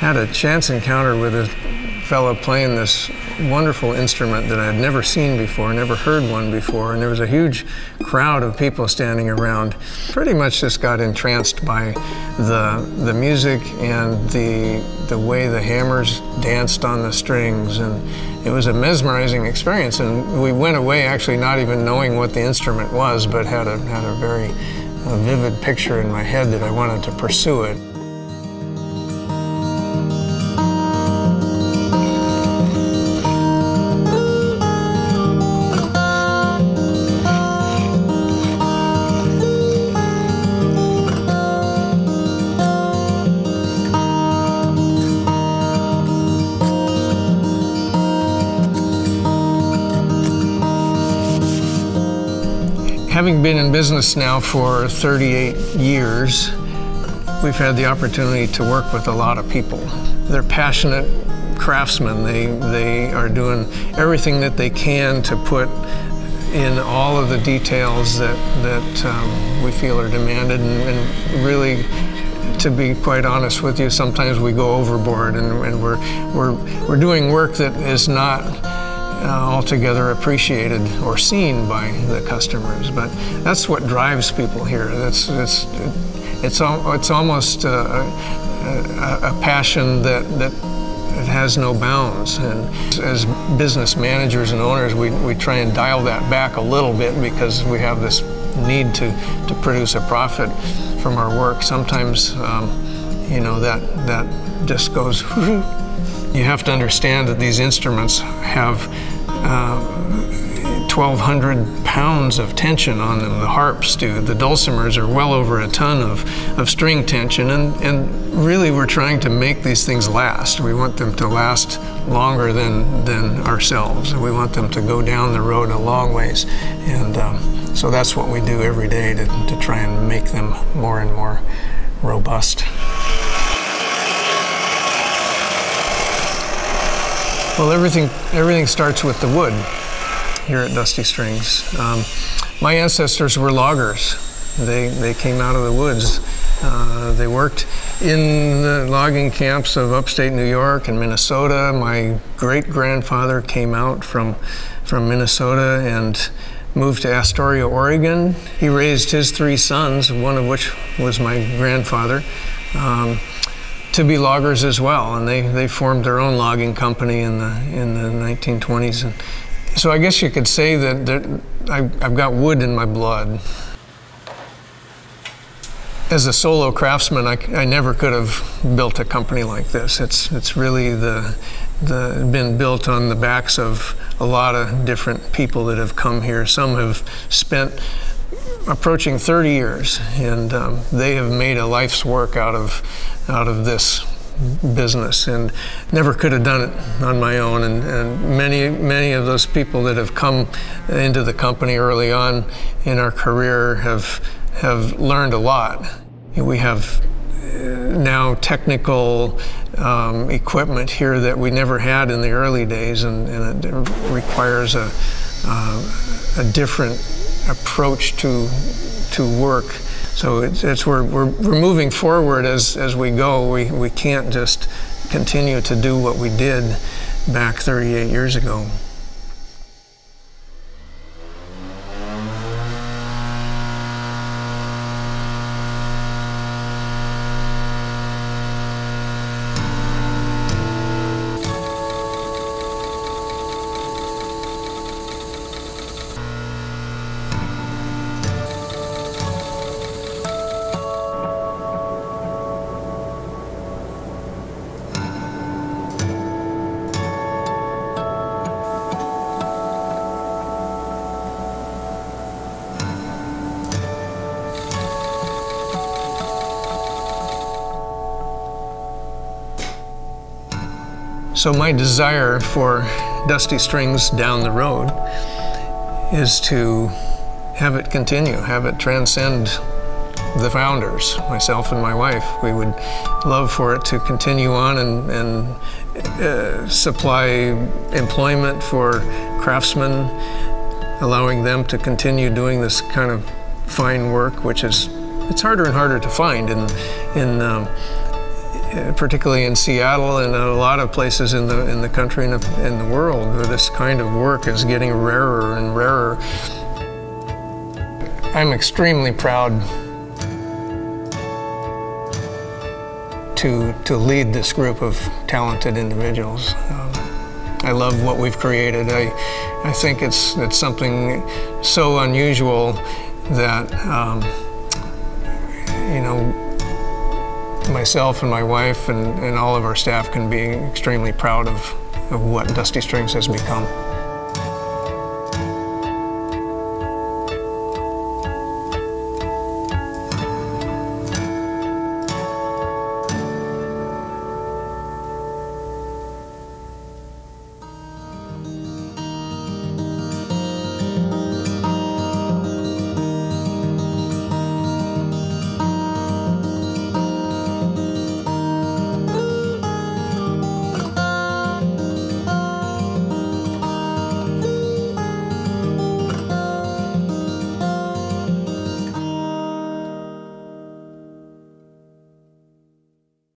had a chance encounter with a fellow playing this wonderful instrument that I had never seen before, never heard one before, and there was a huge crowd of people standing around. Pretty much just got entranced by the music and the way the hammers danced on the strings, and it was a mesmerizing experience. And we went away actually not even knowing what the instrument was, but had a very vivid picture in my head that I wanted to pursue it. Having been in business now for 38 years, we've had the opportunity to work with a lot of people. They're passionate craftsmen. They are doing everything that they can to put in all of the details that we feel are demanded, and really, to be quite honest with you, sometimes we go overboard, and we're doing work that is not altogether appreciated or seen by the customers, but that's what drives people here. It's almost a passion that it has no bounds. And as business managers and owners, we try and dial that back a little bit because we have this need to produce a profit from our work. Sometimes, you know, that just goes. You have to understand that these instruments have 1,200 pounds of tension on them. The harps do. The dulcimers are well over a ton of string tension, and really we're trying to make these things last. We want them to last longer than ourselves. We want them to go down the road a long ways, and so that's what we do every day to try and make them more and more robust. Well, everything starts with the wood here at Dusty Strings. My ancestors were loggers. They came out of the woods. They worked in the logging camps of upstate New York and Minnesota. My great-grandfather came out from Minnesota and moved to Astoria, Oregon. He raised his 3 sons, one of which was my grandfather, to be loggers as well, and they formed their own logging company in the 1920s. And so I guess you could say that I've got wood in my blood. As a solo craftsman, I never could have built a company like this. It's really been built on the backs of a lot of different people that have come here. Some have spent approaching 30 years, and they have made a life's work out of this business, and never could have done it on my own. And many of those people that have come into the company early on in our career have learned a lot. We have now technical equipment here that we never had in the early days, and it requires a different approach to work. So we're moving forward as we go. We can't just continue to do what we did back 38 years ago. So my desire for Dusty Strings down the road is to have it continue, have it transcend the founders, myself and my wife. We would love for it to continue on and supply employment for craftsmen, allowing them to continue doing this kind of fine work, which it's harder and harder to find particularly in Seattle and a lot of places in the country and in the world, where this kind of work is getting rarer and rarer. I'm extremely proud to lead this group of talented individuals. I love what we've created. I think it's something so unusual that you know, myself and my wife and all of our staff can be extremely proud of what Dusty Strings has become.